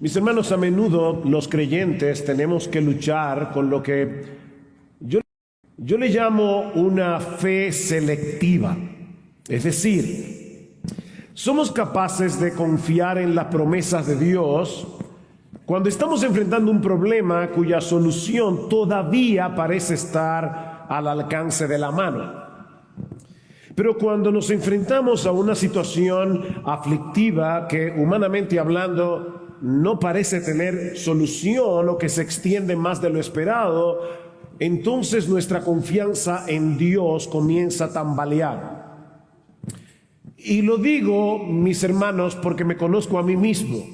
Mis hermanos, a menudo los creyentes tenemos que luchar con lo que yo le llamo una fe selectiva. Es decir, somos capaces de confiar en las promesas de Dios cuando estamos enfrentando un problema cuya solución todavía parece estar al alcance de la mano. Pero cuando nos enfrentamos a una situación aflictiva que, humanamente hablando, no parece tener solución o que se extiende más de lo esperado, entonces nuestra confianza en Dios comienza a tambalear. Y lo digo, mis hermanos, porque me conozco a mí mismo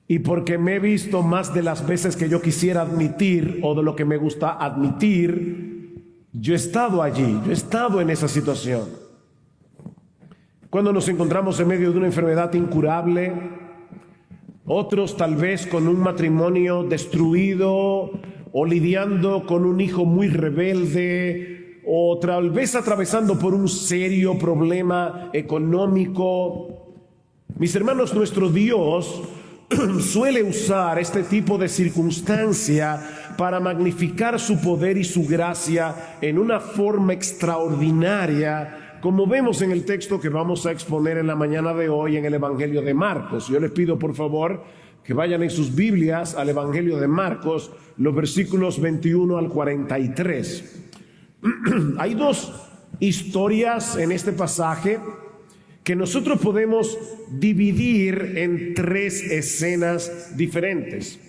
y porque me he visto más de las veces que yo quisiera admitir o de lo que me gusta admitir. Yo he estado allí, yo he estado en esa situación. Cuando nos encontramos en medio de una enfermedad incurable, otros tal vez con un matrimonio destruido o lidiando con un hijo muy rebelde o tal vez atravesando por un serio problema económico. Mis hermanos, nuestro Dios suele usar este tipo de circunstancia para magnificar su poder y su gracia en una forma extraordinaria, como vemos en el texto que vamos a exponer en la mañana de hoy en el Evangelio de Marcos. Yo les pido por favor que vayan en sus Biblias al Evangelio de Marcos, los versículos 21 al 43. Hay dos historias en este pasaje que nosotros podemos dividir en tres escenas diferentes.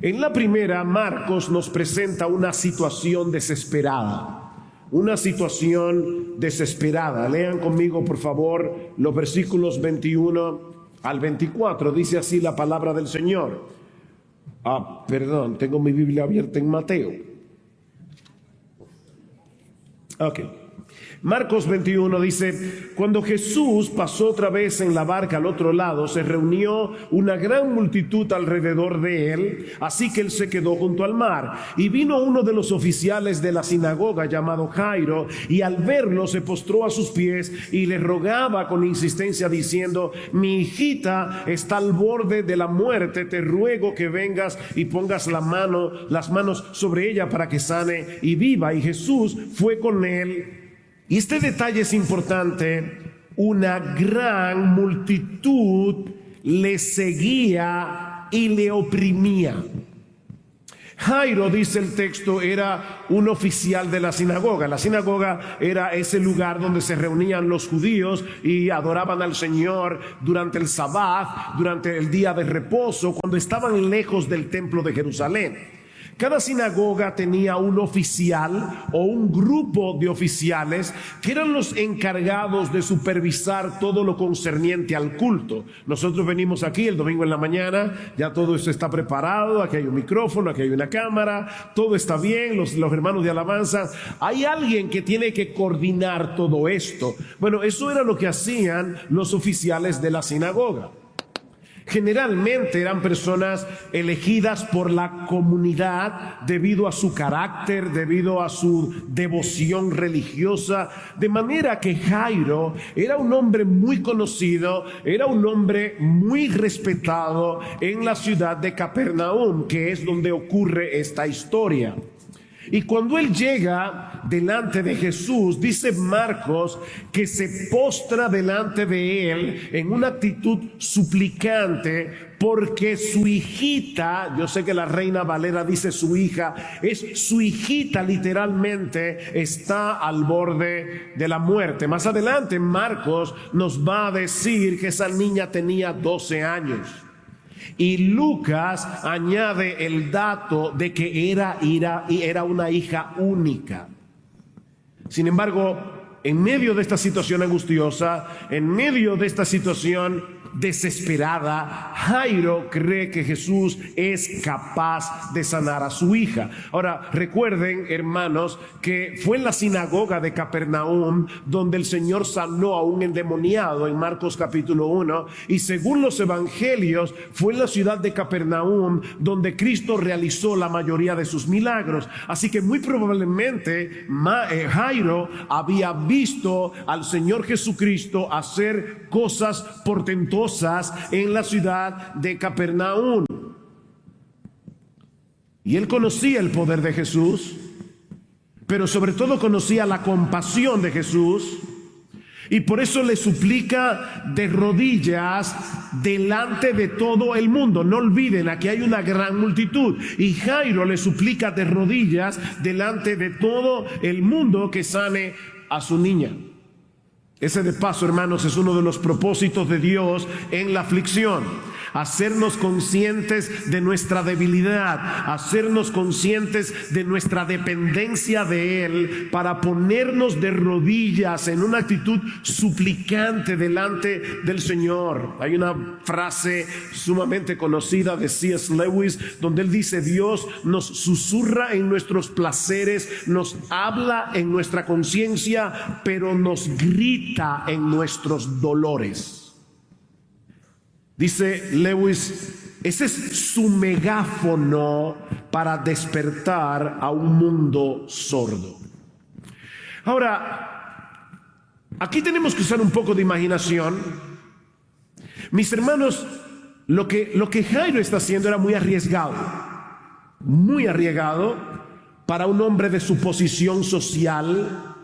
En la primera, Marcos nos presenta una situación desesperada. Una situación desesperada. Lean conmigo, por favor, los versículos 21 al 24. Dice así la palabra del Señor. Perdón, tengo mi Biblia abierta en Mateo. Marcos 21 dice: cuando Jesús pasó otra vez en la barca al otro lado, se reunió una gran multitud alrededor de él, así que él se quedó junto al mar. Y vino uno de los oficiales de la sinagoga llamado Jairo, y al verlo se postró a sus pies y le rogaba con insistencia diciendo: mi hijita está al borde de la muerte, te ruego que vengas y pongas las manos sobre ella para que sane y viva. Y Jesús fue con él. Y este detalle es importante: una gran multitud le seguía y le oprimía. Jairo, dice el texto, era un oficial de la sinagoga. La sinagoga era ese lugar donde se reunían los judíos y adoraban al Señor durante el Sabbat, durante el día de reposo, cuando estaban lejos del templo de Jerusalén. Cada sinagoga tenía un oficial o un grupo de oficiales que eran los encargados de supervisar todo lo concerniente al culto. Nosotros venimos aquí el domingo en la mañana, ya todo eso está preparado, aquí hay un micrófono, aquí hay una cámara, todo está bien, los hermanos de alabanza. Hay alguien que tiene que coordinar todo esto. Bueno, eso era lo que hacían los oficiales de la sinagoga. Generalmente eran personas elegidas por la comunidad debido a su carácter, debido a su devoción religiosa, de manera que Jairo era un hombre muy conocido, era un hombre muy respetado en la ciudad de Capernaum, que es donde ocurre esta historia. Y cuando él llega delante de Jesús, dice Marcos que se postra delante de él en una actitud suplicante, porque su hijita, yo sé que la Reina Valera dice su hija, es su hijita literalmente, está al borde de la muerte. Más adelante Marcos nos va a decir que esa niña tenía 12 años. Y Lucas añade el dato de que era una hija única. Sin embargo, en medio de esta situación angustiosa, en medio de esta situación desesperada, Jairo cree que Jesús es capaz de sanar a su hija. Ahora, recuerden, hermanos, que fue en la sinagoga de Capernaum donde el Señor sanó a un endemoniado en Marcos capítulo 1, y según los evangelios fue en la ciudad de Capernaum donde Cristo realizó la mayoría de sus milagros. Así que muy probablemente Jairo había visto al Señor Jesucristo hacer cosas portentosas en la ciudad de Capernaum. Y él conocía el poder de Jesús, pero sobre todo conocía la compasión de Jesús. Y por eso le suplica de rodillas delante de todo el mundo. No olviden, aquí hay una gran multitud. Y Jairo le suplica de rodillas delante de todo el mundo que sane a su niña. Ese, de paso, hermanos, es uno de los propósitos de Dios en la aflicción. Hacernos conscientes de nuestra debilidad, hacernos conscientes de nuestra dependencia de Él, para ponernos de rodillas en una actitud suplicante delante del Señor. Hay una frase sumamente conocida de C.S. Lewis, donde él dice: Dios nos susurra en nuestros placeres, nos habla en nuestra conciencia, pero nos grita en nuestros dolores. Dice Lewis, ese es su megáfono para despertar a un mundo sordo. Ahora, aquí tenemos que usar un poco de imaginación. Mis hermanos, lo que Jairo está haciendo era muy arriesgado para un hombre de su posición social,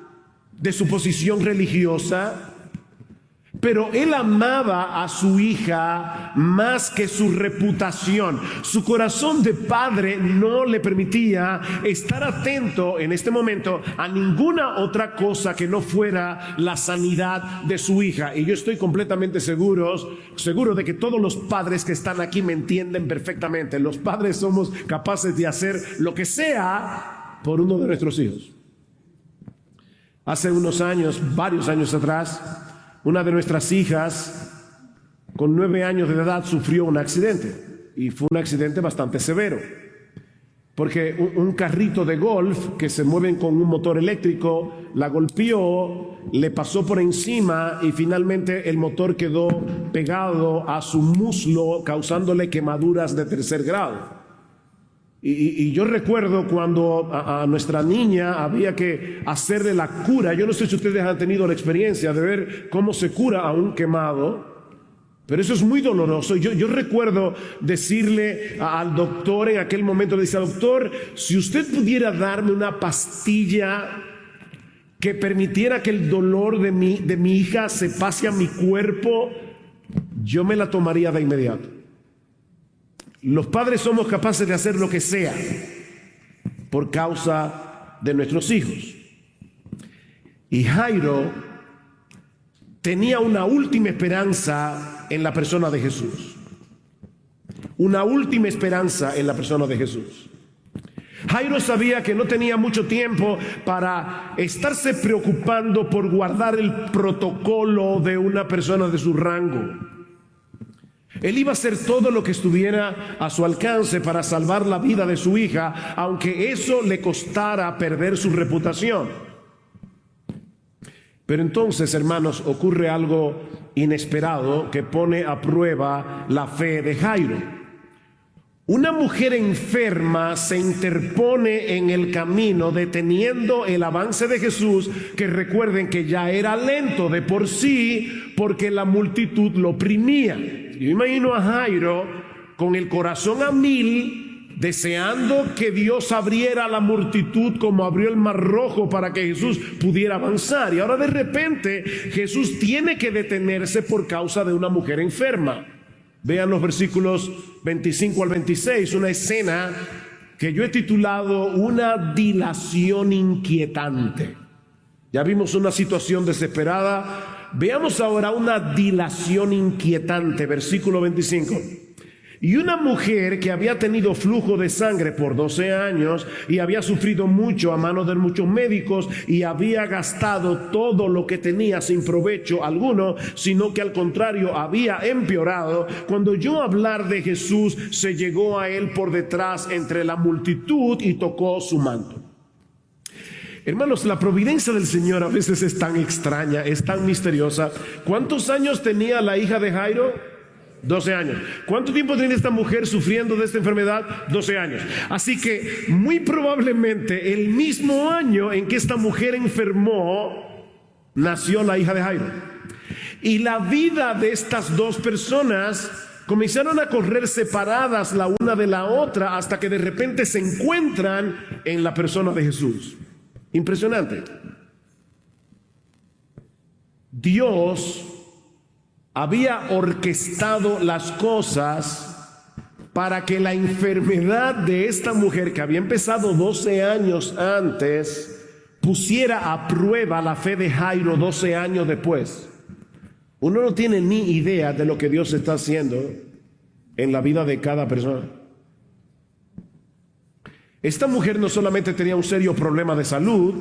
de su posición religiosa. Pero él amaba a su hija más que su reputación. Su corazón de padre no le permitía estar atento en este momento a ninguna otra cosa que no fuera la sanidad de su hija. Y yo estoy completamente seguro de que todos los padres que están aquí me entienden perfectamente. Los padres somos capaces de hacer lo que sea por uno de nuestros hijos. Hace unos años, varios años atrás, una de nuestras hijas, con 9 años de edad, sufrió un accidente. Y fue un accidente bastante severo. Porque un carrito de golf que se mueven con un motor eléctrico la golpeó, le pasó por encima y finalmente el motor quedó pegado a su muslo, causándole quemaduras de 3er grado. Y yo recuerdo cuando a nuestra niña había que hacerle la cura. Yo no sé si ustedes han tenido la experiencia de ver cómo se cura a un quemado, pero eso es muy doloroso. Yo recuerdo decirle al doctor en aquel momento, le decía: doctor, si usted pudiera darme una pastilla que permitiera que el dolor de mi hija se pase a mi cuerpo, yo me la tomaría de inmediato. Los padres somos capaces de hacer lo que sea por causa de nuestros hijos. Y Jairo tenía una última esperanza en la persona de Jesús. Una última esperanza en la persona de Jesús. Jairo sabía que no tenía mucho tiempo para estarse preocupando por guardar el protocolo de una persona de su rango. Él iba a hacer todo lo que estuviera a su alcance para salvar la vida de su hija, aunque eso le costara perder su reputación. Pero entonces, hermanos, ocurre algo inesperado que pone a prueba la fe de Jairo. Una mujer enferma se interpone en el camino, deteniendo el avance de Jesús, que recuerden que ya era lento de por sí, porque la multitud lo oprimía. Yo imagino a Jairo con el corazón a 1000, deseando que Dios abriera la multitud como abrió el Mar Rojo para que Jesús pudiera avanzar. Y ahora de repente Jesús tiene que detenerse por causa de una mujer enferma. Vean los versículos 25 al 26, una escena que yo he titulado Una dilación inquietante. Ya vimos una situación desesperada. Veamos ahora una dilación inquietante, versículo 25. Y una mujer que había tenido flujo de sangre por 12 años y había sufrido mucho a manos de muchos médicos y había gastado todo lo que tenía sin provecho alguno, sino que al contrario había empeorado, cuando oyó hablar de Jesús, se llegó a él por detrás entre la multitud y tocó su manto. Hermanos, la providencia del Señor a veces es tan extraña, es tan misteriosa. ¿Cuántos años tenía la hija de Jairo? 12 años. ¿Cuánto tiempo tenía esta mujer sufriendo de esta enfermedad? 12 años. Así que muy probablemente el mismo año en que esta mujer enfermó, nació la hija de Jairo. Y la vida de estas dos personas comenzaron a correr separadas la una de la otra hasta que de repente se encuentran en la persona de Jesús. Impresionante. Dios había orquestado las cosas para que la enfermedad de esta mujer, que había empezado 12 años antes, pusiera a prueba la fe de Jairo 12 años después. Uno no tiene ni idea de lo que Dios está haciendo en la vida de cada persona. Esta mujer no solamente tenía un serio problema de salud,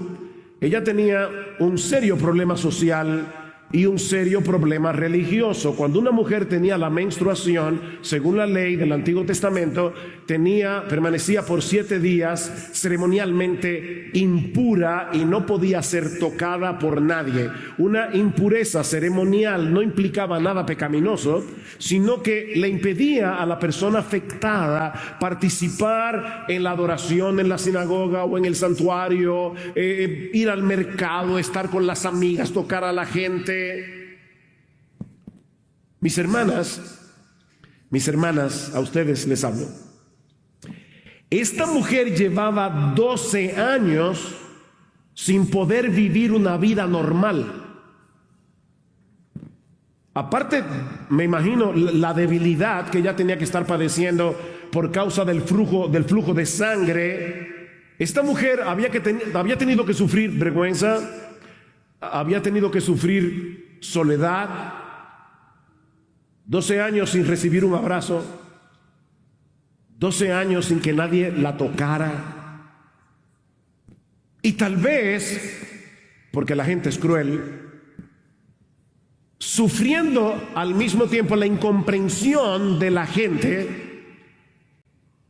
ella tenía un serio problema social y un serio problema religioso. Cuando una mujer tenía la menstruación, según la ley del Antiguo Testamento, permanecía por 7 días ceremonialmente impura y no podía ser tocada por nadie. Una impureza ceremonial no implicaba nada pecaminoso, sino que le impedía a la persona afectada participar en la adoración en la sinagoga o en el santuario, ir al mercado, estar con las amigas, tocar a la gente. Mis hermanas, a ustedes les hablo. Esta mujer llevaba 12 años sin poder vivir una vida normal. Aparte, me imagino la debilidad que ella tenía que estar padeciendo por causa del flujo de sangre. Esta mujer había tenido que sufrir vergüenza, había tenido que sufrir soledad, 12 años sin recibir un abrazo, 12 años sin que nadie la tocara. Y tal vez, porque la gente es cruel, sufriendo al mismo tiempo la incomprensión de la gente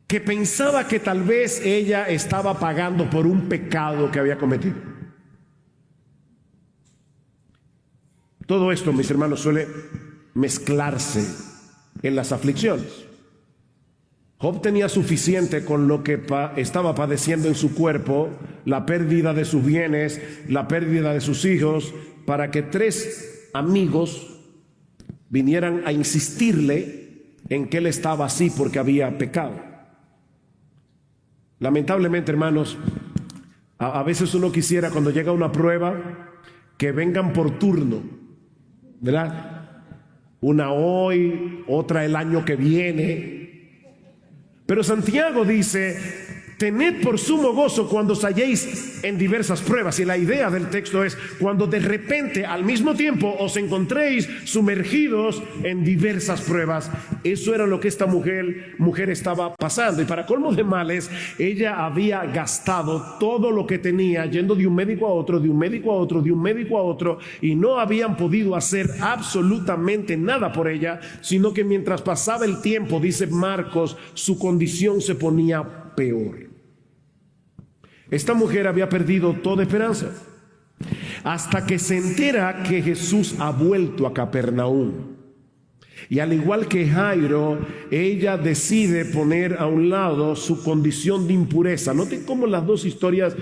que pensaba que tal vez ella estaba pagando por un pecado que había cometido. Todo esto, mis hermanos, suele mezclarse en las aflicciones. Job tenía suficiente con lo que estaba padeciendo en su cuerpo, la pérdida de sus bienes, la pérdida de sus hijos, para que 3 amigos vinieran a insistirle en que él estaba así porque había pecado. Lamentablemente, hermanos, a veces uno quisiera, cuando llega una prueba, que vengan por turno, ¿verdad? Una hoy, otra el año que viene. Pero Santiago dice: tened por sumo gozo cuando os halléis en diversas pruebas. Y la idea del texto es cuando de repente al mismo tiempo os encontréis sumergidos en diversas pruebas. Eso era lo que esta mujer estaba pasando. Y para colmo de males, ella había gastado todo lo que tenía yendo de un médico a otro, de un médico a otro, de un médico a otro, y no habían podido hacer absolutamente nada por ella, sino que mientras pasaba el tiempo, dice Marcos, su condición se ponía peor. Esta mujer había perdido toda esperanza hasta que se entera que Jesús ha vuelto a Capernaum. Y al igual que Jairo, ella decide poner a un lado su condición de impureza. Noten cómo las dos historias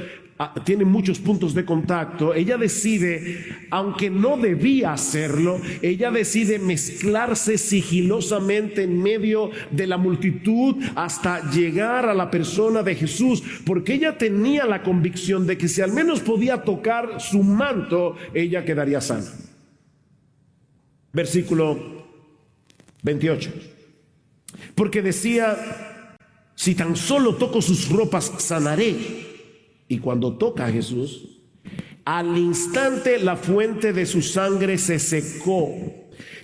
tienen muchos puntos de contacto. Ella decide, aunque no debía hacerlo, ella decide mezclarse sigilosamente en medio de la multitud hasta llegar a la persona de Jesús, porque ella tenía la convicción de que si al menos podía tocar su manto, ella quedaría sana. Versículo 28. Porque decía: si tan solo toco sus ropas, sanaré. Y cuando toca a Jesús, al instante la fuente de su sangre se secó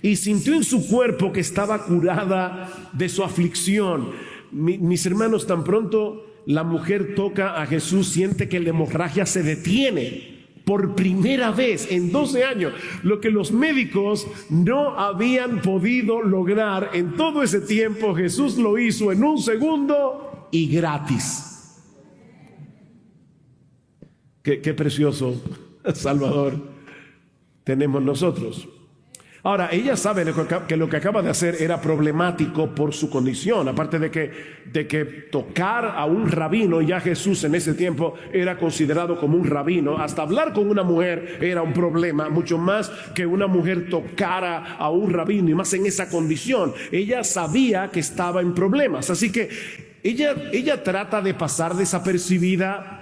y sintió en su cuerpo que estaba curada de su aflicción. Mis hermanos, tan pronto la mujer toca a Jesús, siente que la hemorragia se detiene. Por primera vez en 12 años, lo que los médicos no habían podido lograr en todo ese tiempo, Jesús lo hizo en un segundo y gratis. Qué precioso Salvador tenemos nosotros. Ahora, ella sabe que lo que acaba de hacer era problemático por su condición, aparte de que tocar a un rabino, ya Jesús en ese tiempo era considerado como un rabino. Hasta hablar con una mujer era un problema, mucho más que una mujer tocara a un rabino, y más en esa condición. Ella sabía que estaba en problemas, así que ella trata de pasar desapercibida,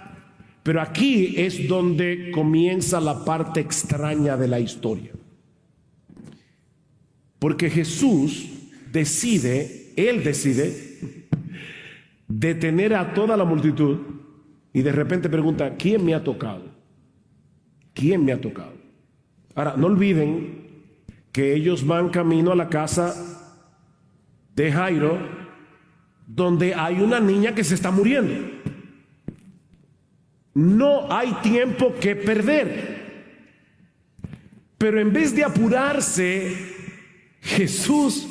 pero aquí es donde comienza la parte extraña de la historia. Porque Jesús decide detener a toda la multitud y de repente pregunta: ¿quién me ha tocado? ¿Quién me ha tocado? Ahora, no olviden que ellos van camino a la casa de Jairo, donde hay una niña que se está muriendo. No hay tiempo que perder. Pero en vez de apurarse, Jesús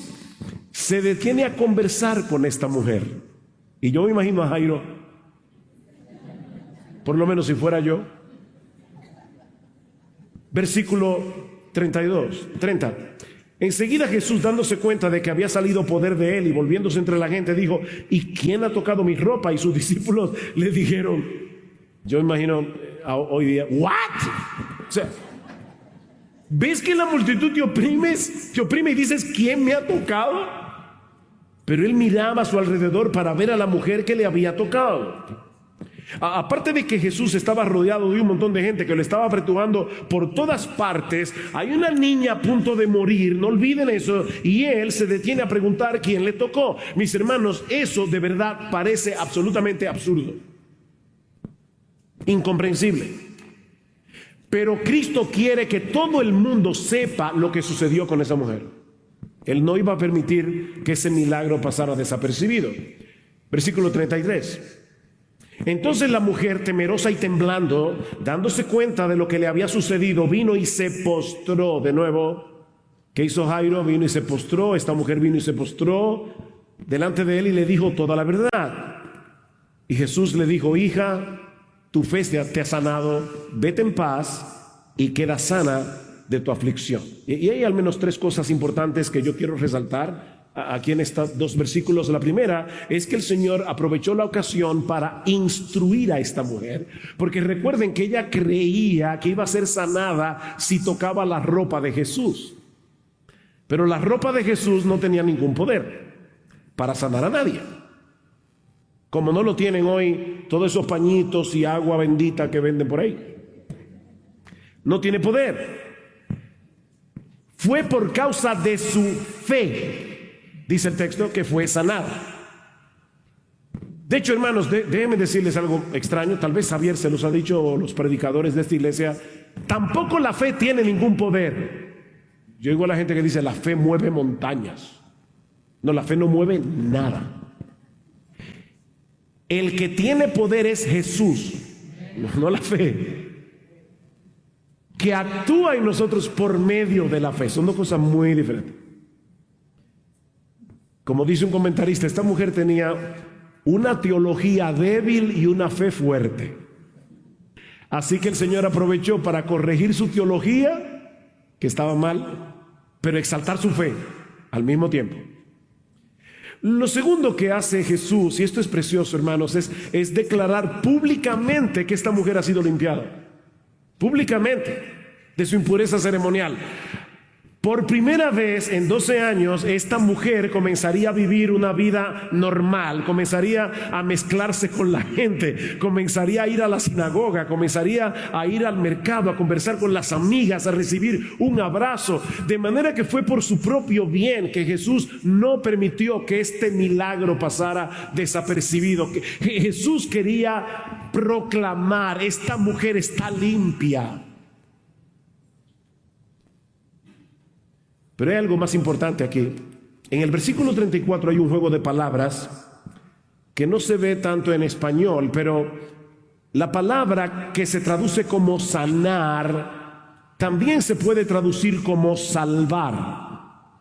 se detiene a conversar con esta mujer. Y yo me imagino a Jairo, por lo menos si fuera yo. Versículo 30. Enseguida Jesús, dándose cuenta de que había salido poder de él y volviéndose entre la gente, dijo: ¿y quién ha tocado mi ropa? Y sus discípulos le dijeron, yo imagino hoy día, ¿what? O sea, ¿ves que la multitud te oprime y dices: ¿quién me ha tocado? Pero él miraba a su alrededor para ver a la mujer que le había tocado. Aparte de que Jesús estaba rodeado de un montón de gente que lo estaba apretujando por todas partes, hay una niña a punto de morir, no olviden eso, y él se detiene a preguntar quién le tocó. Mis hermanos, eso de verdad parece absolutamente absurdo, incomprensible. Pero Cristo quiere que todo el mundo sepa lo que sucedió con esa mujer. Él no iba a permitir que ese milagro pasara desapercibido. Versículo 33. Entonces la mujer, temerosa y temblando, dándose cuenta de lo que le había sucedido, vino y se postró. De nuevo, ¿qué hizo Jairo? Vino y se postró. Esta mujer vino y se postró delante de él y le dijo toda la verdad. Y Jesús le dijo: hija, tu fe te ha sanado, vete en paz y queda sana de tu aflicción. Y hay al menos tres cosas importantes que yo quiero resaltar aquí en estos dos versículos. La primera es que el Señor aprovechó la ocasión para instruir a esta mujer, porque recuerden que ella creía que iba a ser sanada si tocaba la ropa de Jesús, pero la ropa de Jesús no tenía ningún poder para sanar a nadie, como no lo tienen hoy todos esos pañitos y agua bendita que venden por ahí. No tiene poder. Fue por causa de su fe, dice el texto, que fue sanada. De hecho, hermanos, déjenme decirles algo extraño. Tal vez Javier se los ha dicho, los predicadores de esta iglesia. Tampoco la fe tiene ningún poder. Yo digo a la gente que dice: la fe mueve montañas. No, la fe no mueve nada. El que tiene poder es Jesús, no la fe, que actúa en nosotros por medio de la fe. Son dos cosas muy diferentes. Como dice un comentarista, esta mujer tenía una teología débil y una fe fuerte. Así que el Señor aprovechó para corregir su teología, que estaba mal, pero exaltar su fe al mismo tiempo. Lo segundo que hace Jesús, y esto es precioso, hermanos, es declarar públicamente que esta mujer ha sido limpiada. Públicamente, de su impureza ceremonial. Por primera vez en 12 años, esta mujer comenzaría a vivir una vida normal, comenzaría a mezclarse con la gente, comenzaría a ir a la sinagoga, comenzaría a ir al mercado, a conversar con las amigas, a recibir un abrazo. De manera que fue por su propio bien que Jesús no permitió que este milagro pasara desapercibido. Que Jesús quería proclamar: esta mujer está limpia. Pero hay algo más importante aquí. En el versículo 34 hay un juego de palabras que no se ve tanto en español, pero la palabra que se traduce como sanar también se puede traducir como salvar.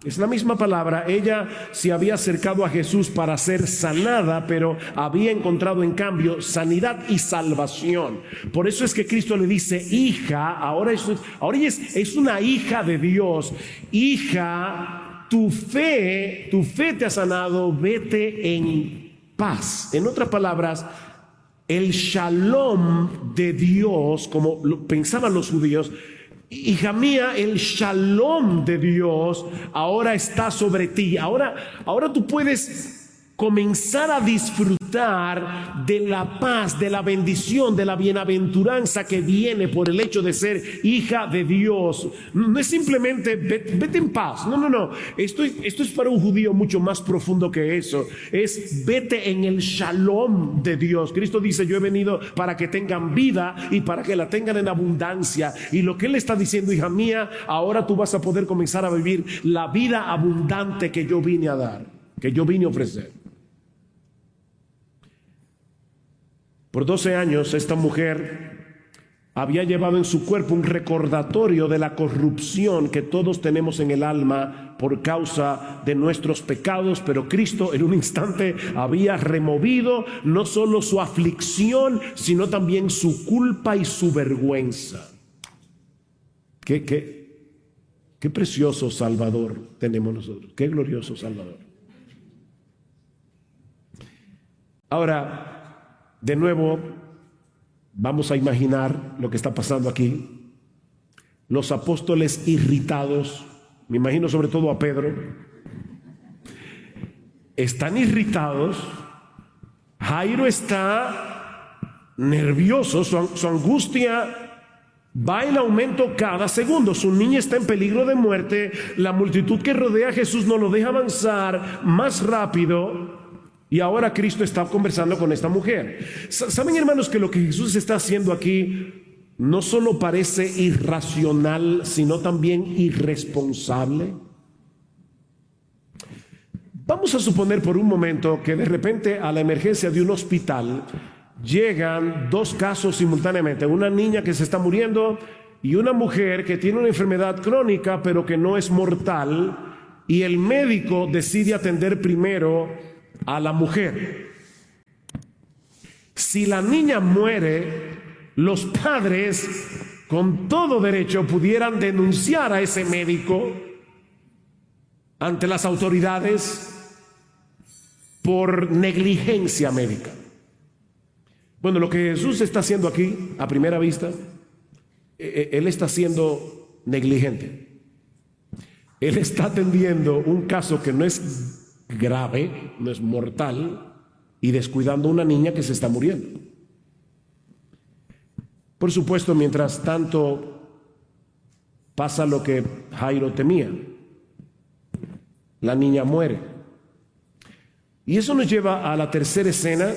Es la misma palabra. Ella se había acercado a Jesús para ser sanada, pero había encontrado en cambio sanidad y salvación. Por eso es que Cristo le dice, hija, ahora ella es una hija de Dios. Hija, tu fe te ha sanado, vete en paz. En otras palabras, el shalom de Dios, como lo pensaban los judíos, hija mía, el shalom de Dios ahora está sobre ti. Ahora tú puedes comenzar a disfrutar de la paz, de la bendición, de la bienaventuranza que viene por el hecho de ser hija de Dios. No es simplemente vete en paz. No. Esto es para un judío mucho más profundo que eso. Es vete en el shalom de Dios. Cristo dice, yo he venido para que tengan vida y para que la tengan en abundancia. Y lo que Él está diciendo, hija mía, ahora tú vas a poder comenzar a vivir la vida abundante que yo vine a dar, que yo vine a ofrecer. Por 12 años esta mujer había llevado en su cuerpo un recordatorio de la corrupción que todos tenemos en el alma por causa de nuestros pecados, pero Cristo en un instante había removido no solo su aflicción, sino también su culpa y su vergüenza. Qué precioso Salvador tenemos nosotros, qué glorioso Salvador. Ahora, de nuevo, vamos a imaginar lo que está pasando aquí. Los apóstoles irritados, me imagino sobre todo a Pedro, están irritados. Jairo está nervioso, su angustia va en aumento cada segundo. Su niña está en peligro de muerte. La multitud que rodea a Jesús no lo deja avanzar más rápido. Y ahora Cristo está conversando con esta mujer. ¿Saben, hermanos, que lo que Jesús está haciendo aquí no solo parece irracional, sino también irresponsable? Vamos a suponer por un momento que de repente a la emergencia de un hospital llegan dos casos simultáneamente. Una niña que se está muriendo y una mujer que tiene una enfermedad crónica pero que no es mortal, y el médico decide atender primero a la mujer. Si la niña muere, los padres con todo derecho pudieran denunciar a ese médico ante las autoridades por negligencia médica. Bueno, lo que Jesús está haciendo aquí, a primera vista, Él está siendo negligente. Él está atendiendo un caso que no es grave, no es mortal, y descuidando a una niña que se está muriendo. Por supuesto, mientras tanto pasa lo que Jairo temía. La niña muere. Y eso nos lleva a la tercera escena.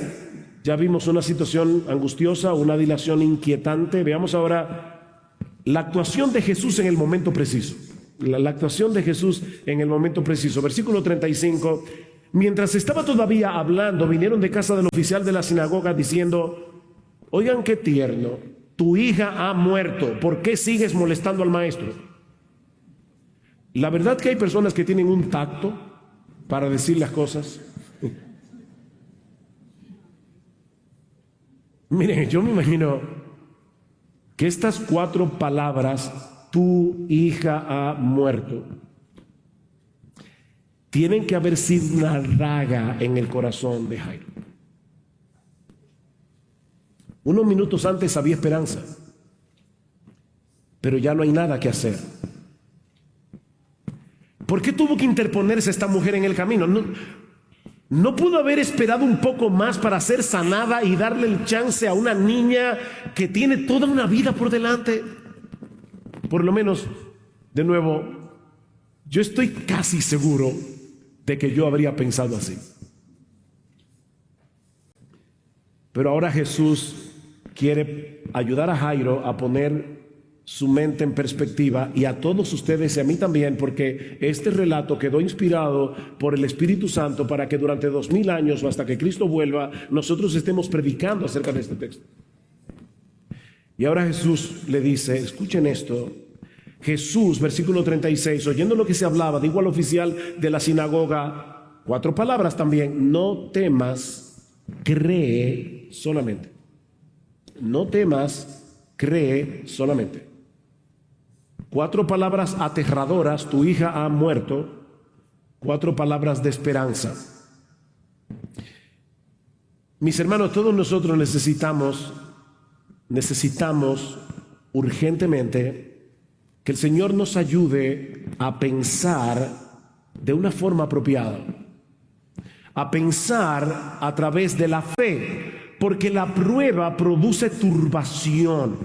Ya vimos una situación angustiosa, una dilación inquietante. Veamos ahora la actuación de Jesús en el momento preciso. La actuación de Jesús en el momento preciso. Versículo 35. Mientras estaba todavía hablando, vinieron de casa del oficial de la sinagoga diciendo: oigan, qué tierno, tu hija ha muerto, ¿por qué sigues molestando al maestro? La verdad que hay personas que tienen un tacto para decir las cosas. Miren, yo me imagino que estas 4 palabras, tu hija ha muerto, tienen que haber sido una daga en el corazón de Jairo. Unos minutos antes había esperanza, pero ya no hay nada que hacer. ¿Por qué tuvo que interponerse esta mujer en el camino? ¿No pudo haber esperado un poco más para ser sanada y darle el chance a una niña que tiene toda una vida por delante? Por lo menos, de nuevo, yo estoy casi seguro de que yo habría pensado así. Pero ahora Jesús quiere ayudar a Jairo a poner su mente en perspectiva, y a todos ustedes y a mí también, porque este relato quedó inspirado por el Espíritu Santo para que durante 2000 años o hasta que Cristo vuelva, nosotros estemos predicando acerca de este texto. Y ahora Jesús le dice, escuchen esto, Jesús, versículo 36, oyendo lo que se hablaba, dijo al oficial de la sinagoga, 4 palabras también: no temas, cree solamente. No temas, cree solamente. 4 palabras aterradoras: tu hija ha muerto. 4 palabras de esperanza. Mis hermanos, todos nosotros necesitamos urgentemente que el Señor nos ayude a pensar de una forma apropiada, a pensar a través de la fe, porque la prueba produce turbación.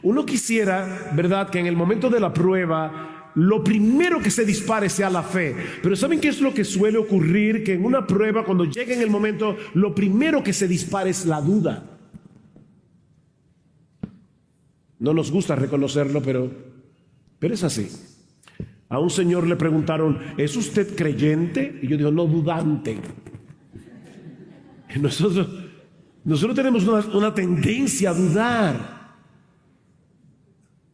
Uno quisiera, ¿verdad?, que en el momento de la prueba lo primero que se dispare sea la fe. Pero ¿saben qué es lo que suele ocurrir? Que en una prueba, cuando llega en el momento, lo primero que se dispara es la duda. No nos gusta reconocerlo, pero es así. A un señor le preguntaron: ¿es usted creyente? Y yo digo: no, dudante. Nosotros tenemos una tendencia a dudar.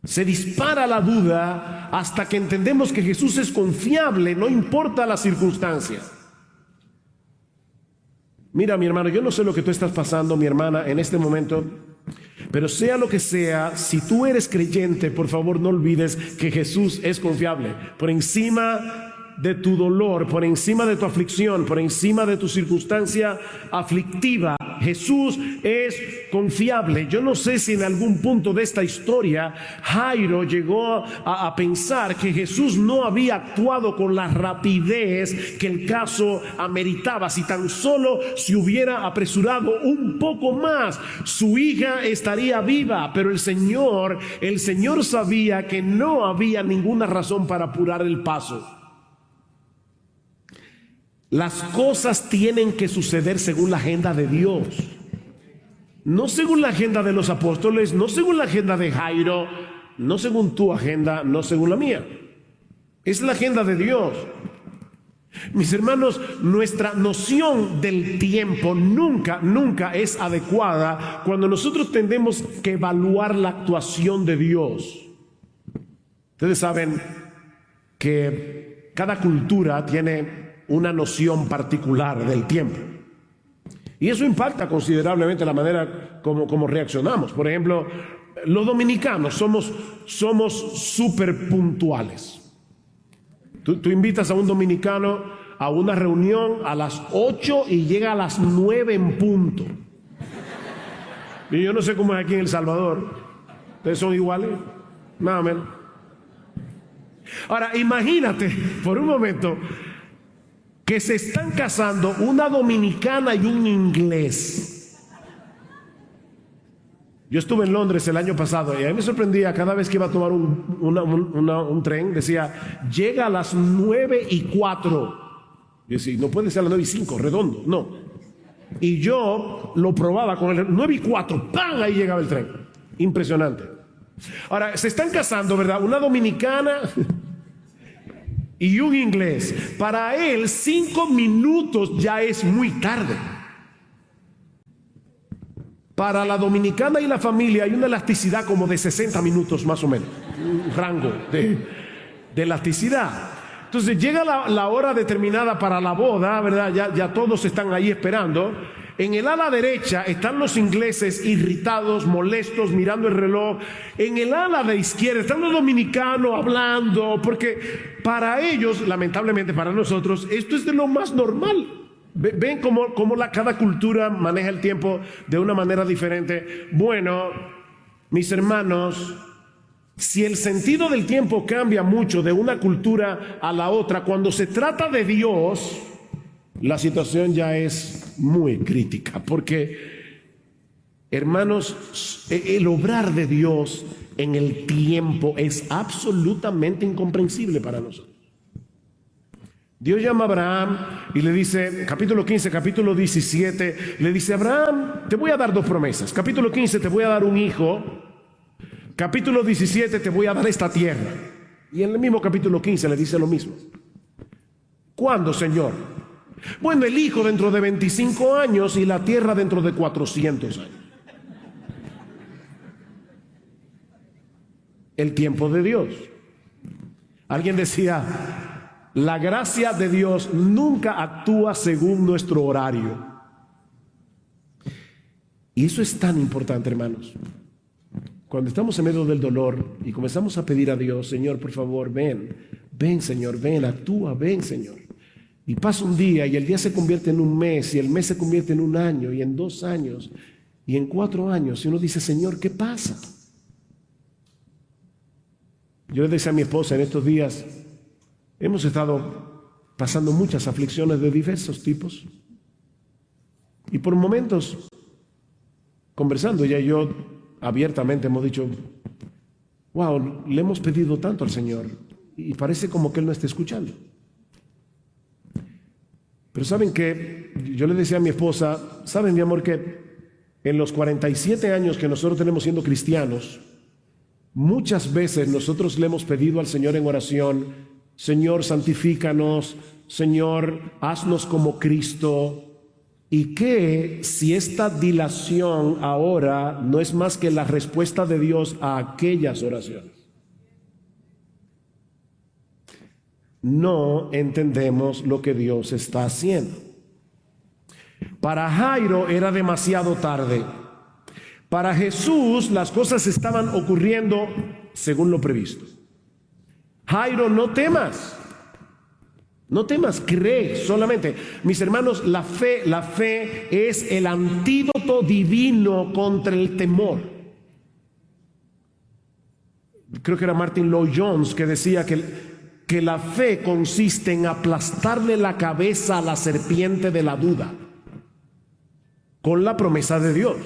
Se dispara la duda hasta que entendemos que Jesús es confiable, no importa la circunstancia. Mira, mi hermano, yo no sé lo que tú estás pasando, mi hermana, en este momento, pero sea lo que sea, si tú eres creyente, por favor no olvides que Jesús es confiable. Por encima de tu dolor, por encima de tu aflicción, por encima de tu circunstancia aflictiva, Jesús es confiable. Yo no sé si en algún punto de esta historia Jairo llegó a pensar que Jesús no había actuado con la rapidez que el caso ameritaba. Si tan solo se hubiera apresurado un poco más, su hija estaría viva. Pero el Señor sabía que no había ninguna razón para apurar el paso. Las cosas tienen que suceder según la agenda de Dios, no según la agenda de los apóstoles, no según la agenda de Jairo, no según tu agenda, no según la mía. Es la agenda de Dios. Mis hermanos, nuestra noción del tiempo nunca es adecuada cuando nosotros tendemos que evaluar la actuación de Dios. Ustedes saben que cada cultura tiene una noción particular del tiempo, y eso impacta considerablemente la manera como reaccionamos. Por ejemplo, los dominicanos somos súper puntuales. Tú invitas a un dominicano a una reunión a las 8 y llega a las 9 en punto. Y yo no sé cómo es aquí en El Salvador. ¿Ustedes son iguales? Más o menos. Ahora, imagínate por un momento que se están casando una dominicana y un inglés. Yo estuve en Londres el año pasado y a mí me sorprendía cada vez que iba a tomar un tren, decía: llega a las 9:04. Yo decía: no puede ser a las 9:05, redondo, no. Y yo lo probaba con el 9:04, ¡pam! Ahí llegaba el tren. Impresionante. Ahora, se están casando, ¿verdad? Una dominicana y un inglés. Para él 5 minutos ya es muy tarde. Para la dominicana y la familia hay una elasticidad como de 60 minutos más o menos, un rango de elasticidad. Entonces llega la hora determinada para la boda, ¿verdad? Ya todos están ahí esperando. En el ala derecha están los ingleses irritados, molestos, mirando el reloj. En el ala de izquierda están los dominicanos hablando, porque para ellos, lamentablemente para nosotros, esto es de lo más normal. Ven cómo cada cultura maneja el tiempo de una manera diferente. Bueno, mis hermanos, si el sentido del tiempo cambia mucho de una cultura a la otra, cuando se trata de Dios, la situación ya es muy crítica, porque, hermanos, el obrar de Dios en el tiempo es absolutamente incomprensible para nosotros. Dios llama a Abraham y le dice, capítulo 15, capítulo 17, le dice: Abraham, te voy a dar 2 promesas. Capítulo 15, te voy a dar un hijo. Capítulo 17, te voy a dar esta tierra. Y en el mismo capítulo 15 le dice lo mismo. ¿Cuándo, Señor? Bueno, el hijo dentro de 25 años y la tierra dentro de 400 años. El tiempo de Dios. Alguien decía, la gracia de Dios nunca actúa según nuestro horario. Y eso es tan importante, hermanos. Cuando estamos en medio del dolor y comenzamos a pedir a Dios, Señor, por favor, ven, Señor, ven, actúa, ven, Señor. Y pasa un día y el día se convierte en un mes y el mes se convierte en un año y en 2 años y en 4 años. Y uno dice, Señor, ¿qué pasa? Yo le decía a mi esposa en estos días, hemos estado pasando muchas aflicciones de diversos tipos. Y por momentos, conversando, ella y yo abiertamente hemos dicho, wow, le hemos pedido tanto al Señor y parece como que Él no está escuchando. Pero ¿saben qué? Yo le decía a mi esposa, ¿saben, mi amor, que en los 47 años que nosotros tenemos siendo cristianos, muchas veces nosotros le hemos pedido al Señor en oración, Señor, santifícanos, Señor, haznos como Cristo? Y que si esta dilación ahora no es más que la respuesta de Dios a aquellas oraciones. No entendemos lo que Dios está haciendo. Para Jairo era demasiado tarde. Para Jesús las cosas estaban ocurriendo según lo previsto. Jairo, no temas. No temas, cree solamente. Mis hermanos, la fe es el antídoto divino contra el temor. Creo que era Martin Lloyd-Jones que decía que la fe consiste en aplastarle la cabeza a la serpiente de la duda con la promesa de Dios.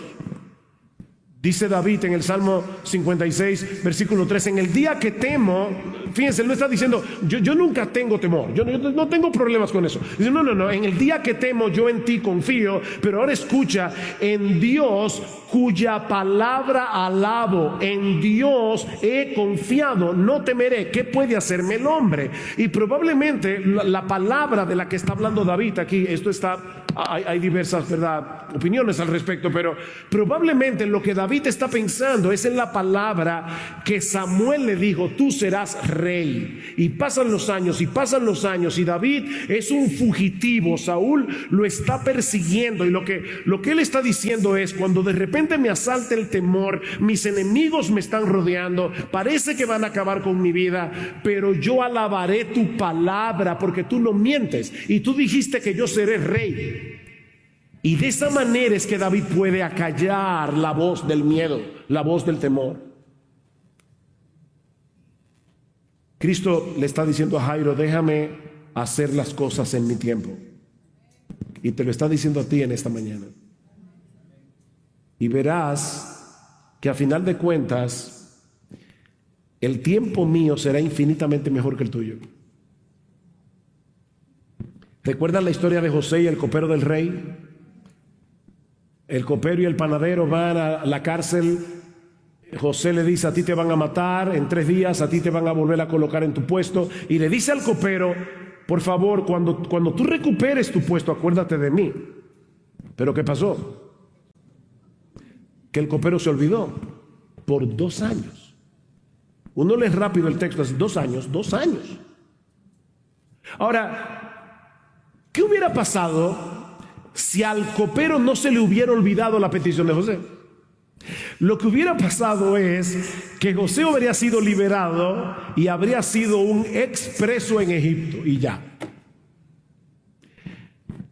Dice David en el Salmo 56, versículo 3, en el día que temo, fíjense, él no está diciendo, yo nunca tengo temor, yo no tengo problemas con eso. Dice, no, en el día que temo yo en ti confío, pero ahora escucha, en Dios cuya palabra alabo, en Dios he confiado, no temeré. ¿Qué puede hacerme el hombre? Y probablemente la palabra de la que está hablando David aquí, hay diversas, ¿verdad?, opiniones al respecto, pero probablemente lo que David está pensando es en la palabra que Samuel le dijo, tú serás rey. Y pasan los años y David es un fugitivo. Saúl lo está persiguiendo y lo que él está diciendo es, cuando de repente me asalta el temor, mis enemigos me están rodeando, parece que van a acabar con mi vida, pero yo alabaré tu palabra porque tú no mientes y tú dijiste que yo seré rey. Y de esa manera es que David puede acallar la voz del miedo, la voz del temor. Cristo le está diciendo a Jairo, déjame hacer las cosas en mi tiempo. Y te lo está diciendo a ti en esta mañana. Y verás que a final de cuentas, el tiempo mío será infinitamente mejor que el tuyo. ¿Recuerdan la historia de José y el copero del rey? El copero y el panadero van a la cárcel. José le dice, a ti te van a matar en 3 días, a ti te van a volver a colocar en tu puesto. Y le dice al copero, por favor, cuando tú recuperes tu puesto, acuérdate de mí. Pero ¿qué pasó? Que el copero se olvidó por 2 años. Uno lee rápido el texto, es 2 años, 2 años. Ahora, ¿qué hubiera pasado si al copero no se le hubiera olvidado la petición de José? Lo que hubiera pasado es que José habría sido liberado y habría sido un expreso en Egipto y ya.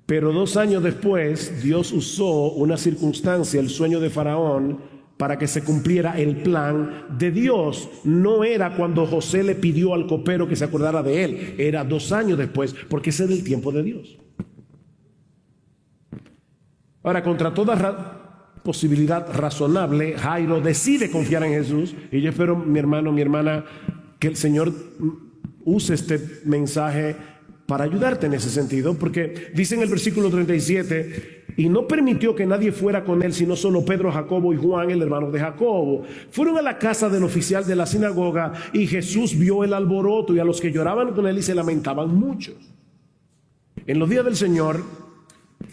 Pero 2 años después, Dios usó una circunstancia, el sueño de Faraón, para que se cumpliera el plan de Dios. No era cuando José le pidió al copero que se acordara de él, era 2 años después, porque ese era el tiempo de Dios. Ahora, contra toda posibilidad razonable, Jairo decide confiar en Jesús. Y yo espero, mi hermano, mi hermana, que el Señor use este mensaje para ayudarte en ese sentido, porque dice en el versículo 37, y no permitió que nadie fuera con él, sino solo Pedro, Jacobo y Juan, el hermano de Jacobo. Fueron a la casa del oficial de la sinagoga y Jesús vio el alboroto y a los que lloraban con él y se lamentaban mucho. En los días del Señor,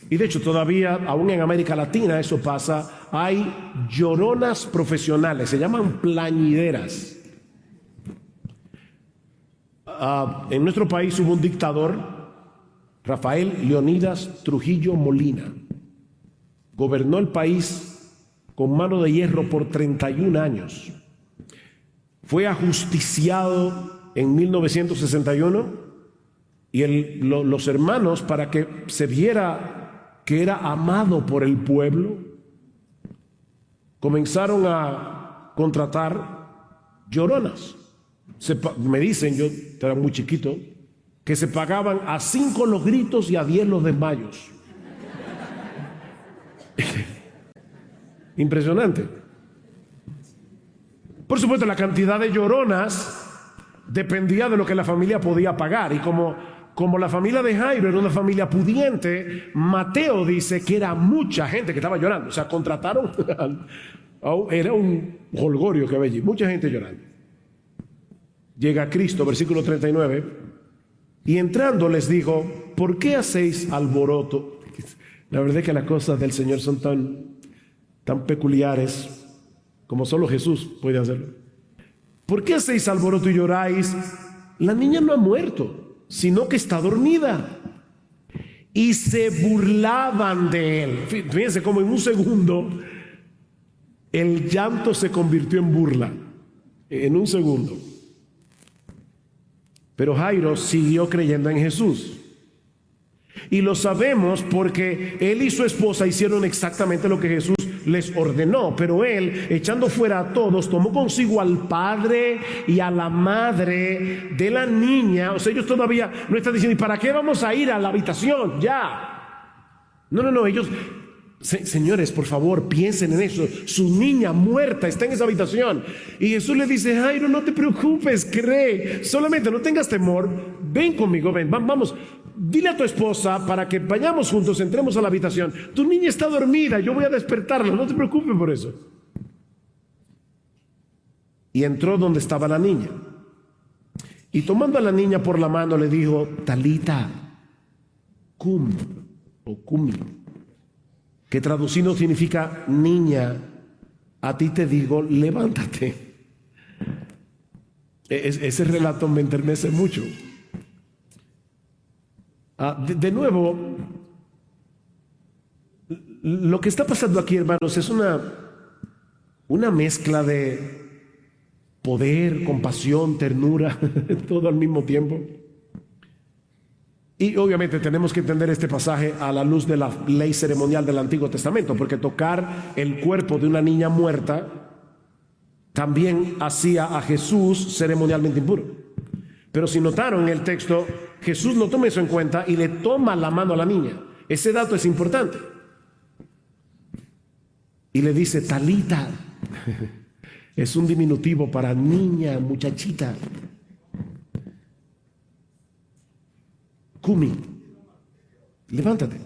y de hecho todavía aún en América Latina eso pasa, hay lloronas profesionales, se llaman plañideras. en nuestro país hubo un dictador, Rafael Leonidas Trujillo Molina. Gobernó el país con mano de hierro por 31 años. Fue ajusticiado en 1961 y los hermanos, para que se viera que era amado por el pueblo, comenzaron a contratar lloronas. Me dicen, yo era muy chiquito, que se pagaban a 5 los gritos y a 10 los desmayos. Impresionante. Por supuesto, la cantidad de lloronas dependía de lo que la familia podía pagar. Y como la familia de Jairo era una familia pudiente, Mateo dice que era mucha gente que estaba llorando. O sea, contrataron, era un jolgorio que había allí, mucha gente llorando. Llega Cristo, versículo 39, y entrando les dijo: ¿por qué hacéis alboroto? La verdad es que las cosas del Señor son tan peculiares como solo Jesús puede hacerlo. ¿Por qué hacéis alboroto y lloráis? La niña no ha muerto, sino que está dormida. Y se burlaban de él. Fíjense cómo en un segundo el llanto se convirtió en burla. En un segundo. Pero Jairo siguió creyendo en Jesús. Y lo sabemos porque él y su esposa hicieron exactamente lo que Jesús les ordenó. Pero él, echando fuera a todos, tomó consigo al padre y a la madre de la niña. O sea, ellos todavía no están diciendo: ¿y para qué vamos a ir a la habitación? Ya. No, ellos... Señores, por favor, piensen en eso. Su niña muerta está en esa habitación. Y Jesús le dice: Jairo, no te preocupes, cree. Solamente no tengas temor. Ven conmigo, ven, vamos. Dile a tu esposa para que vayamos juntos, entremos a la habitación. Tu niña está dormida, yo voy a despertarla, no te preocupes por eso. Y entró donde estaba la niña. Y tomando a la niña por la mano le dijo: Talita cum, o cumi, que traducido significa: niña, a ti te digo, levántate. Ese relato me enternece mucho. De nuevo, lo que está pasando aquí, hermanos, es una mezcla de poder, compasión, ternura, todo al mismo tiempo. Y obviamente tenemos que entender este pasaje a la luz de la ley ceremonial del Antiguo Testamento, porque tocar el cuerpo de una niña muerta también hacía a Jesús ceremonialmente impuro. Pero si notaron en el texto, Jesús no toma eso en cuenta y le toma la mano a la niña. Ese dato es importante. Y le dice: Talita. Es un diminutivo para niña, muchachita. Cumi, levántate.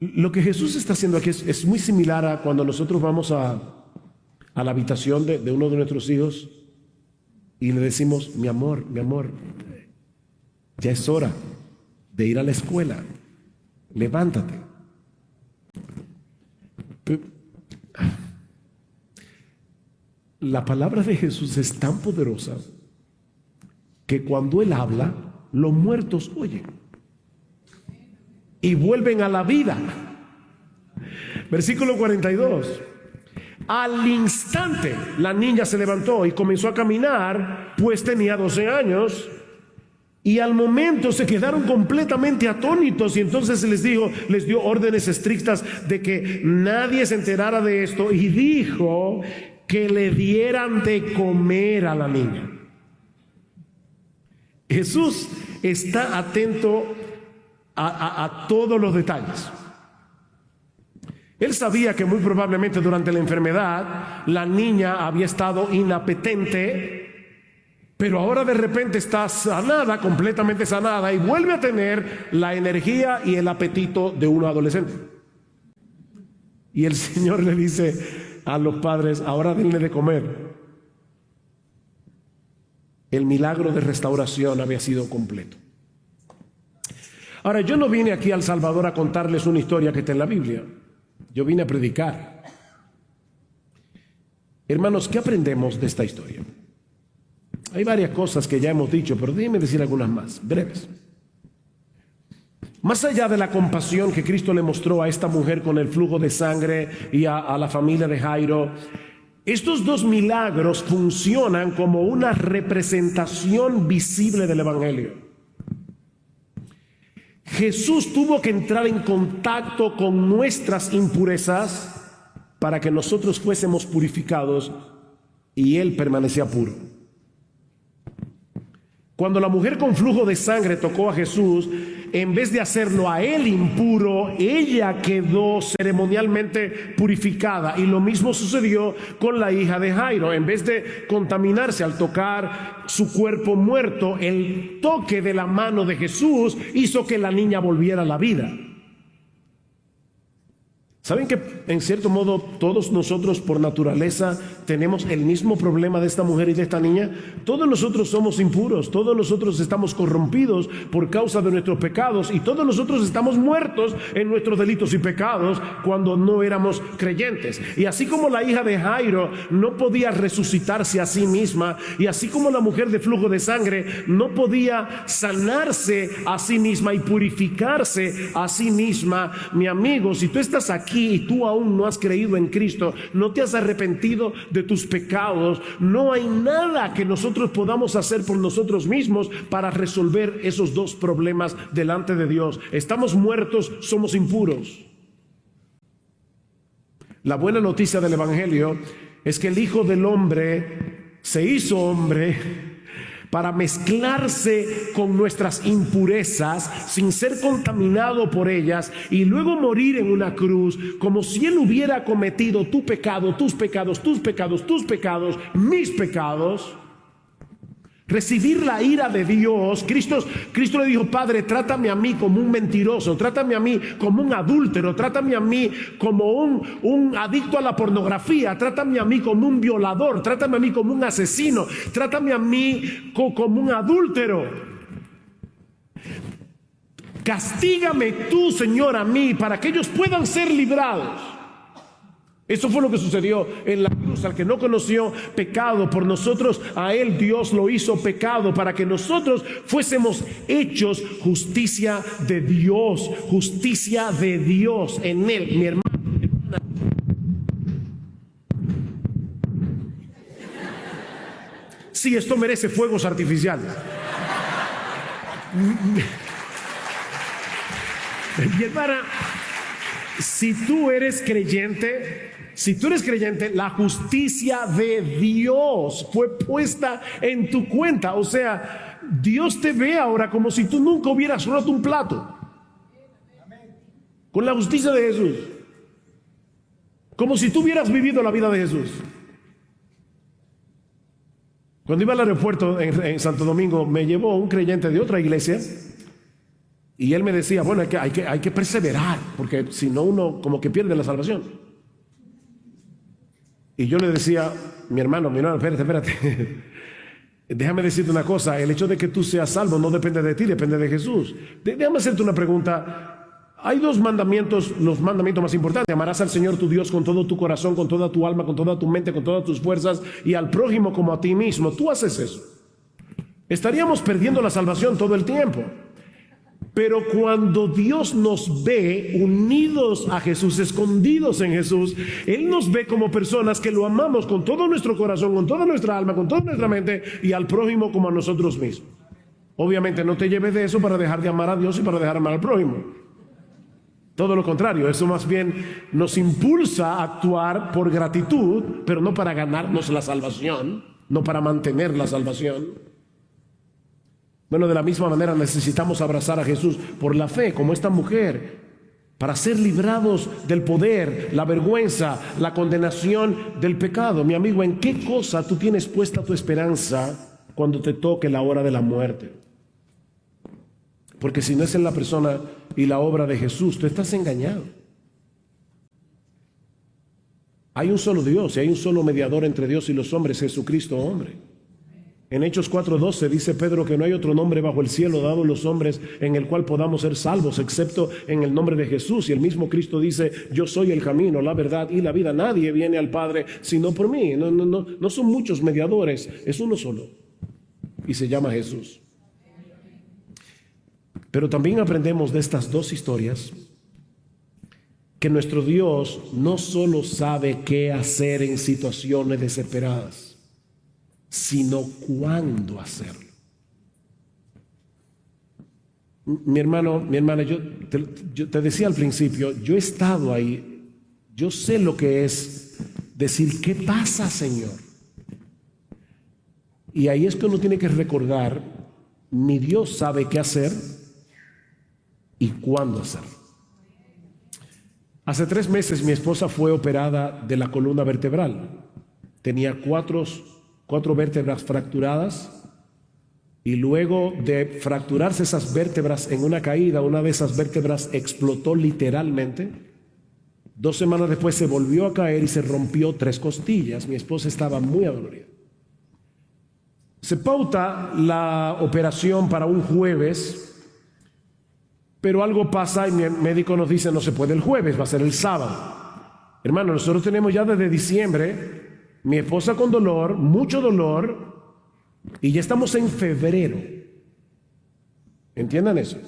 Lo que Jesús está haciendo aquí es muy similar a cuando nosotros vamos a la habitación de uno de nuestros hijos y le decimos: mi amor, ya es hora de ir a la escuela, levántate. La palabra de Jesús es tan poderosa que cuando Él habla, los muertos oyen y vuelven a la vida. Versículo 42. Al instante la niña se levantó y comenzó a caminar, pues tenía 12 años. Y al momento se quedaron completamente atónitos, y entonces les dio órdenes estrictas de que nadie se enterara de esto, y dijo que le dieran de comer a la niña. Jesús está atento a todos los detalles. Él sabía que muy probablemente durante la enfermedad la niña había estado inapetente, pero ahora de repente está sanada, completamente sanada, y vuelve a tener la energía y el apetito de un adolescente. Y el Señor le dice a los padres: ahora denle de comer. El milagro de restauración había sido completo. Ahora, yo no vine aquí a El Salvador a contarles una historia que está en la Biblia. Yo vine a predicar. Hermanos, ¿qué aprendemos de esta historia? Hay varias cosas que ya hemos dicho, pero déjenme decir algunas más, breves. Más allá de la compasión que Cristo le mostró a esta mujer con el flujo de sangre y a la familia de Jairo, estos dos milagros funcionan como una representación visible del Evangelio. Jesús tuvo que entrar en contacto con nuestras impurezas para que nosotros fuésemos purificados, y Él permanecía puro. Cuando la mujer con flujo de sangre tocó a Jesús, en vez de hacerlo a él impuro, ella quedó ceremonialmente purificada. Y lo mismo sucedió con la hija de Jairo. En vez de contaminarse al tocar su cuerpo muerto, el toque de la mano de Jesús hizo que la niña volviera a la vida. ¿Saben que en cierto modo todos nosotros por naturaleza tenemos el mismo problema de esta mujer y de esta niña? Todos nosotros somos impuros, todos nosotros estamos corrompidos por causa de nuestros pecados, y todos nosotros estamos muertos en nuestros delitos y pecados cuando no éramos creyentes. Y así como la hija de Jairo no podía resucitarse a sí misma, y así como la mujer de flujo de sangre no podía sanarse a sí misma y purificarse a sí misma, mi amigo, si tú estás aquí y tú aún no has creído en Cristo, no te has arrepentido de tus pecados, no hay nada que nosotros podamos hacer por nosotros mismos para resolver esos dos problemas delante de Dios. Estamos muertos, somos impuros. La buena noticia del Evangelio es que el Hijo del Hombre se hizo hombre para mezclarse con nuestras impurezas sin ser contaminado por ellas, y luego morir en una cruz como si Él hubiera cometido tu pecado, tus pecados, tus pecados, tus pecados, mis pecados. Recibir la ira de Dios. Cristo le dijo: Padre, trátame a mí como un mentiroso, trátame a mí como un adúltero, trátame a mí como un adicto a la pornografía, trátame a mí como un violador, trátame a mí como un asesino, trátame a mí como un adúltero. Castígame tú, Señor, a mí, para que ellos puedan ser librados. Eso fue lo que sucedió en la cruz. Al que no conoció pecado, por nosotros, a él Dios lo hizo pecado, para que nosotros fuésemos hechos justicia de Dios. Justicia de Dios en él, mi hermano. Sí, esto merece fuegos artificiales. Y hermana, si tú eres creyente, la justicia de Dios fue puesta en tu cuenta. O sea, Dios te ve ahora como si tú nunca hubieras roto un plato. Con la justicia de Jesús. Como si tú hubieras vivido la vida de Jesús. Cuando iba al aeropuerto en Santo Domingo, me llevó un creyente de otra iglesia. Y él me decía: bueno, hay que perseverar, porque si no uno como que pierde la salvación. Y yo le decía: mi hermano, espérate. Déjame decirte una cosa, el hecho de que tú seas salvo no depende de ti, depende de Jesús. Déjame hacerte una pregunta. Hay dos mandamientos, los mandamientos más importantes: amarás al Señor tu Dios con todo tu corazón, con toda tu alma, con toda tu mente, con todas tus fuerzas, y al prójimo como a ti mismo. Tú haces eso, estaríamos perdiendo la salvación todo el tiempo. Pero cuando Dios nos ve unidos a Jesús, escondidos en Jesús, Él nos ve como personas que lo amamos con todo nuestro corazón, con toda nuestra alma, con toda nuestra mente, y al prójimo como a nosotros mismos. Obviamente no te lleves de eso para dejar de amar a Dios y para dejar de amar al prójimo. Todo lo contrario, eso más bien nos impulsa a actuar por gratitud, pero no para ganarnos la salvación, no para mantener la salvación. Bueno, de la misma manera necesitamos abrazar a Jesús por la fe, como esta mujer, para ser librados del poder, la vergüenza, la condenación del pecado. Mi amigo, ¿en qué cosa tú tienes puesta tu esperanza cuando te toque la hora de la muerte? Porque si no es en la persona y la obra de Jesús, tú estás engañado. Hay un solo Dios y hay un solo mediador entre Dios y los hombres, Jesucristo hombre. En Hechos 4:12 dice Pedro que no hay otro nombre bajo el cielo dado a los hombres en el cual podamos ser salvos, excepto en el nombre de Jesús. Y el mismo Cristo dice: yo soy el camino, la verdad y la vida. Nadie viene al Padre sino por mí. No son muchos mediadores, es uno solo. y se llama Jesús. Pero también aprendemos de estas dos historias que nuestro Dios no solo sabe qué hacer en situaciones desesperadas, sino cuándo hacerlo. Mi hermana, yo te decía al principio, yo he estado ahí, yo sé lo que es decir, ¿qué pasa, Señor? Y ahí es que uno tiene que recordar, mi Dios sabe qué hacer y cuándo hacerlo. Hace 3 meses mi esposa fue operada de la columna vertebral. Tenía cuatro vértebras fracturadas. Y luego de fracturarse esas vértebras en una caída, una de esas vértebras explotó literalmente. 2 semanas después se volvió a caer y se rompió 3 costillas. Mi esposa estaba muy adolorida. Se pauta la operación para un jueves, pero algo pasa y mi médico nos dice no se puede el jueves, va a ser el sábado. Hermano, nosotros tenemos ya desde diciembre, mi esposa con dolor, mucho dolor, y ya estamos en febrero. ¿Entiendan eso?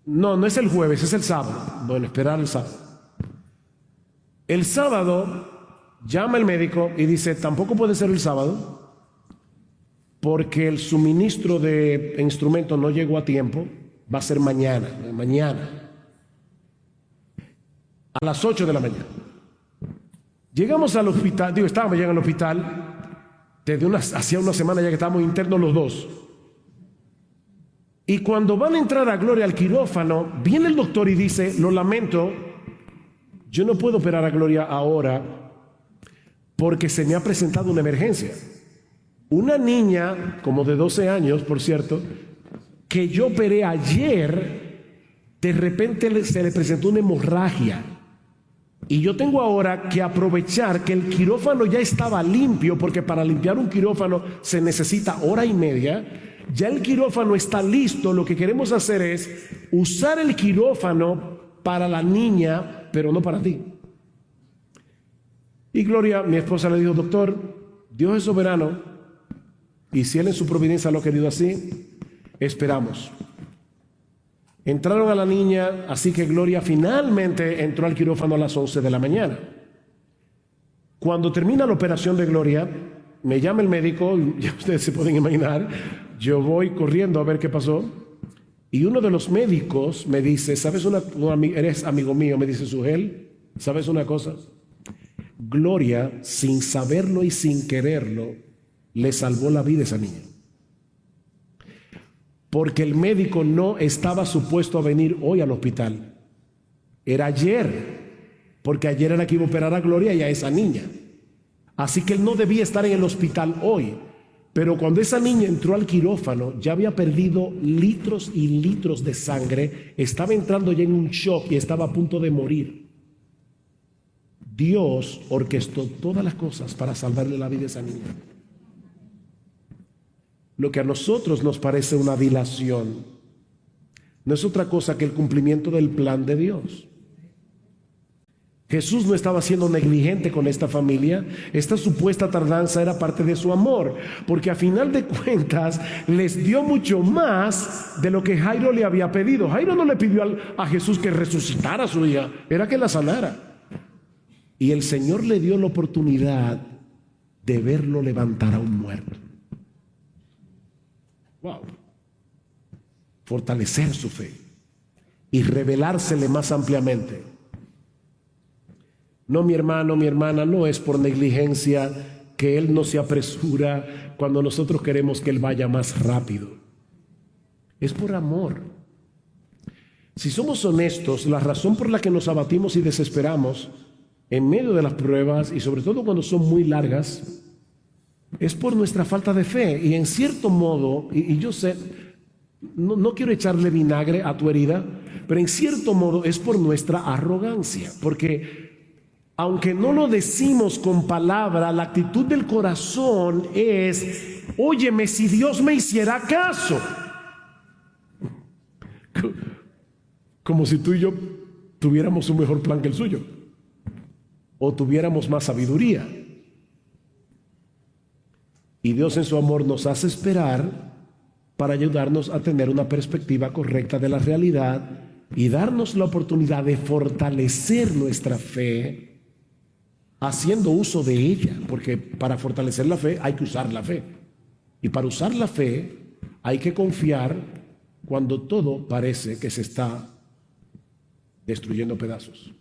No es el jueves, es el sábado. Bueno, esperar el sábado. El sábado llama el médico y dice, tampoco puede ser el sábado porque el suministro de instrumentos no llegó a tiempo, va a ser mañana, a las 8 de la mañana. Llegamos al hospital, estábamos ya en el hospital. Hacía una semana ya que estábamos internos los dos. Y cuando van a entrar a Gloria al quirófano, viene el doctor y dice, lo lamento, yo no puedo operar a Gloria ahora porque se me ha presentado una emergencia. Una niña, como de 12 años, por cierto, que yo operé ayer, de repente se le presentó una hemorragia. Y yo tengo ahora que aprovechar que el quirófano ya estaba limpio, porque para limpiar un quirófano se necesita 1:30. Ya el quirófano está listo. Lo que queremos hacer es usar el quirófano para la niña, pero no para ti. Y Gloria, mi esposa, le dijo, doctor, Dios es soberano, y si Él en su providencia lo ha querido así, esperamos. Entraron a la niña, así que Gloria finalmente entró al quirófano a las 11 de la mañana. Cuando termina la operación de Gloria, me llama el médico, ya ustedes se pueden imaginar, yo voy corriendo a ver qué pasó, y uno de los médicos me dice, ¿sabes eres amigo mío? Me dice, Sugel, ¿sabes una cosa? Gloria, sin saberlo y sin quererlo, le salvó la vida a esa niña. Porque el médico no estaba supuesto a venir hoy al hospital. Era ayer, porque ayer era que iba a operar a Gloria y a esa niña. Así que él no debía estar en el hospital hoy. Pero cuando esa niña entró al quirófano, ya había perdido litros y litros de sangre, estaba entrando ya en un shock y estaba a punto de morir. Dios orquestó todas las cosas para salvarle la vida a esa niña. Lo que a nosotros nos parece una dilación no es otra cosa que el cumplimiento del plan de Dios. Jesús no estaba siendo negligente con esta familia. Esta supuesta tardanza era parte de su amor, porque a final de cuentas les dio mucho más de lo que Jairo le había pedido. Jairo no le pidió a Jesús que resucitara a su hija, era que la sanara. Y el Señor le dio la oportunidad de verlo levantar a un muerto. Wow. Fortalecer su fe y revelársele más ampliamente. No, mi hermano, mi hermana, no es por negligencia que Él no se apresura cuando nosotros queremos que Él vaya más rápido. Es por amor. Si somos honestos, la razón por la que nos abatimos y desesperamos en medio de las pruebas, y sobre todo cuando son muy largas, es por nuestra falta de fe. Y en cierto modo, y yo sé, no quiero echarle vinagre a tu herida, pero en cierto modo es por nuestra arrogancia, porque aunque no lo decimos con palabra, la actitud del corazón es, óyeme, si Dios me hiciera caso. Como si tú y yo tuviéramos un mejor plan que el suyo, o tuviéramos más sabiduría. Y Dios en su amor nos hace esperar para ayudarnos a tener una perspectiva correcta de la realidad y darnos la oportunidad de fortalecer nuestra fe haciendo uso de ella, porque para fortalecer la fe hay que usar la fe. Y para usar la fe hay que confiar cuando todo parece que se está destruyendo pedazos.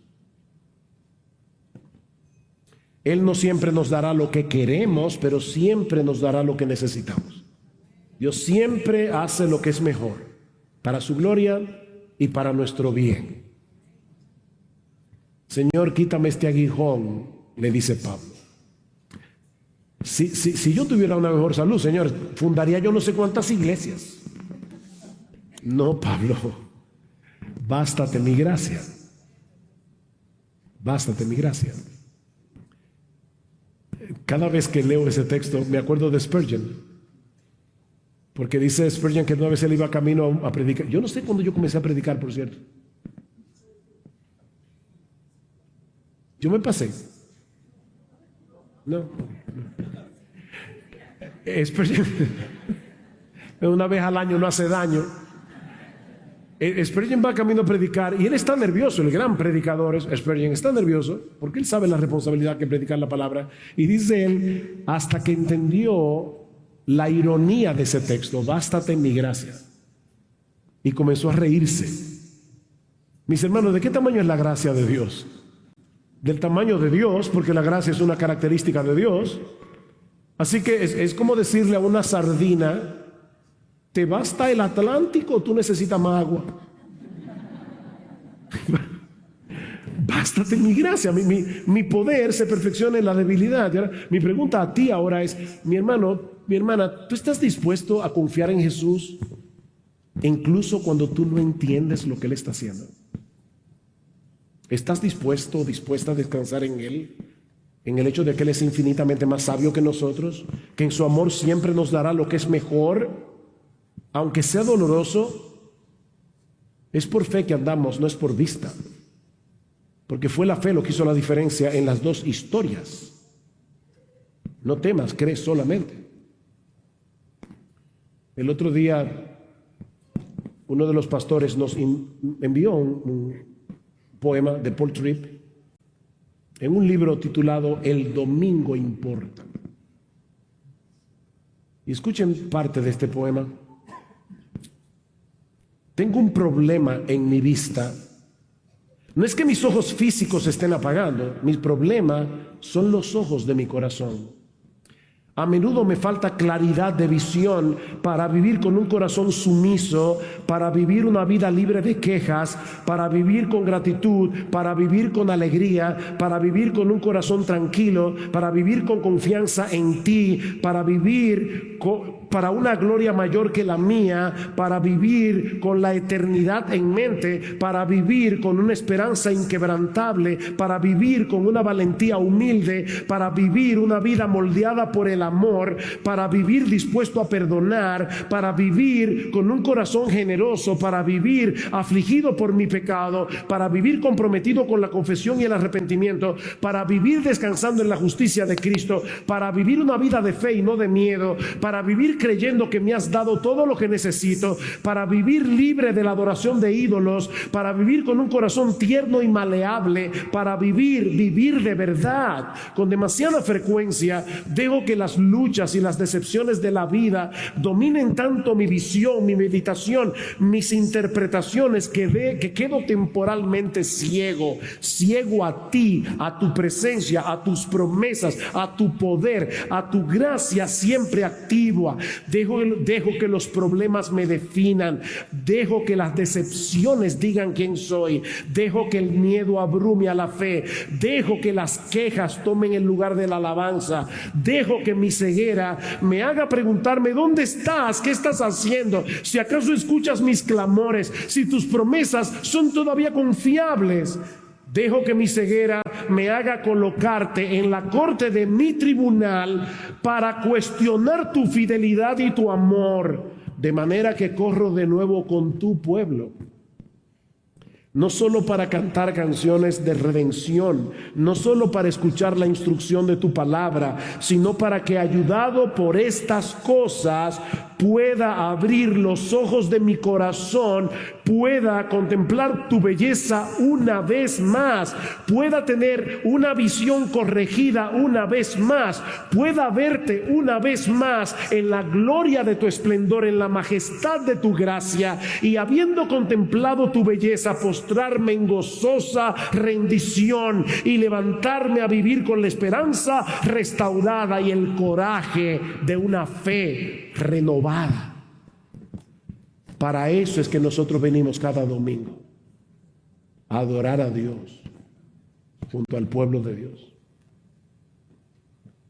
Él no siempre nos dará lo que queremos, pero siempre nos dará lo que necesitamos. Dios siempre hace lo que es mejor para su gloria y para nuestro bien. Señor, quítame este aguijón, le dice Pablo. Si yo tuviera una mejor salud, Señor, fundaría yo no sé cuántas iglesias. No, Pablo, bástate mi gracia. Bástate mi gracia. Cada vez que leo ese texto me acuerdo de Spurgeon, porque dice Spurgeon que una vez él iba camino a predicar. Yo no sé cuándo yo comencé a predicar, por cierto. Yo me pasé. No. Spurgeon, una vez al año no hace daño. Spurgeon va camino a predicar y él está nervioso, el gran predicador Spurgeon está nervioso porque él sabe la responsabilidad que predicar la palabra, y dice él, hasta que entendió la ironía de ese texto, bástate mi gracia, y comenzó a reírse. Mis hermanos, ¿de qué tamaño es la gracia de Dios? Del tamaño de Dios, porque la gracia es una característica de Dios. Así que es como decirle a una sardina: ¿te basta el Atlántico o tú necesitas más agua? Bástate mi gracia, mi poder se perfecciona en la debilidad. Y ahora, mi pregunta a ti ahora es, mi hermano, mi hermana, ¿tú estás dispuesto a confiar en Jesús incluso cuando tú no entiendes lo que Él está haciendo? ¿Estás dispuesto o dispuesta a descansar en Él? En el hecho de que Él es infinitamente más sabio que nosotros, que en su amor siempre nos dará lo que es mejor. Aunque sea doloroso, es por fe que andamos, no es por vista. Porque fue la fe lo que hizo la diferencia en las dos historias. No temas, cree solamente. El otro día, uno de los pastores nos envió un poema de Paul Tripp en un libro titulado El Domingo Importa. Y escuchen parte de este poema. Tengo un problema en mi vista. No es que mis ojos físicos se estén apagando, mi problema son los ojos de mi corazón. A menudo me falta claridad de visión para vivir con un corazón sumiso, para vivir una vida libre de quejas, para vivir con gratitud, para vivir con alegría, para vivir con un corazón tranquilo, para vivir con confianza en ti, para vivir para una gloria mayor que la mía, para vivir con la eternidad en mente, para vivir con una esperanza inquebrantable, para vivir con una valentía humilde, para vivir una vida moldeada por el amor, para vivir dispuesto a perdonar, para vivir con un corazón generoso, para vivir afligido por mi pecado, para vivir comprometido con la confesión y el arrepentimiento, para vivir descansando en la justicia de Cristo, para vivir una vida de fe y no de miedo, para vivir creyendo que me has dado todo lo que necesito, para vivir libre de la adoración de ídolos, para vivir con un corazón tierno y maleable, para vivir de verdad. Con demasiada frecuencia dejo que las luchas y las decepciones de la vida dominen tanto mi visión, mi meditación, mis interpretaciones, que quedo temporalmente ciego a ti, a tu presencia, a tus promesas, a tu poder, a tu gracia siempre activa. Dejo que los problemas me definan, dejo que las decepciones digan quién soy, dejo que el miedo abrume a la fe, dejo que las quejas tomen el lugar de la alabanza, dejo que mi ceguera me haga preguntarme: ¿dónde estás? ¿Qué estás haciendo? Si acaso escuchas mis clamores, si tus promesas son todavía confiables. Dejo que mi ceguera me haga colocarte en la corte de mi tribunal para cuestionar tu fidelidad y tu amor, de manera que corro de nuevo con tu pueblo. no solo para cantar canciones de redención, no solo para escuchar la instrucción de tu palabra, sino para que, ayudado por estas cosas, pueda abrir los ojos de mi corazón, pueda contemplar tu belleza una vez más, pueda tener una visión corregida una vez más, pueda verte una vez más en la gloria de tu esplendor, en la majestad de tu gracia, y habiendo contemplado tu belleza, postrarme en gozosa rendición y levantarme a vivir con la esperanza restaurada y el coraje de una fe renovada. Para eso es que nosotros venimos cada domingo a adorar a Dios junto al pueblo de Dios.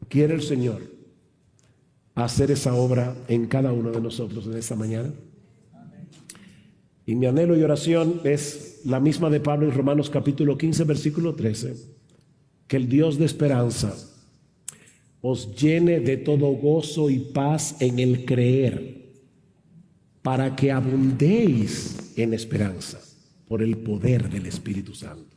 ¿Quiere el Señor hacer esa obra en cada uno de nosotros en esta mañana? Y mi anhelo y oración es la misma de Pablo en Romanos capítulo 15, versículo 13. Que el Dios de esperanza os llene de todo gozo y paz en el creer, para que abundéis en esperanza por el poder del Espíritu Santo.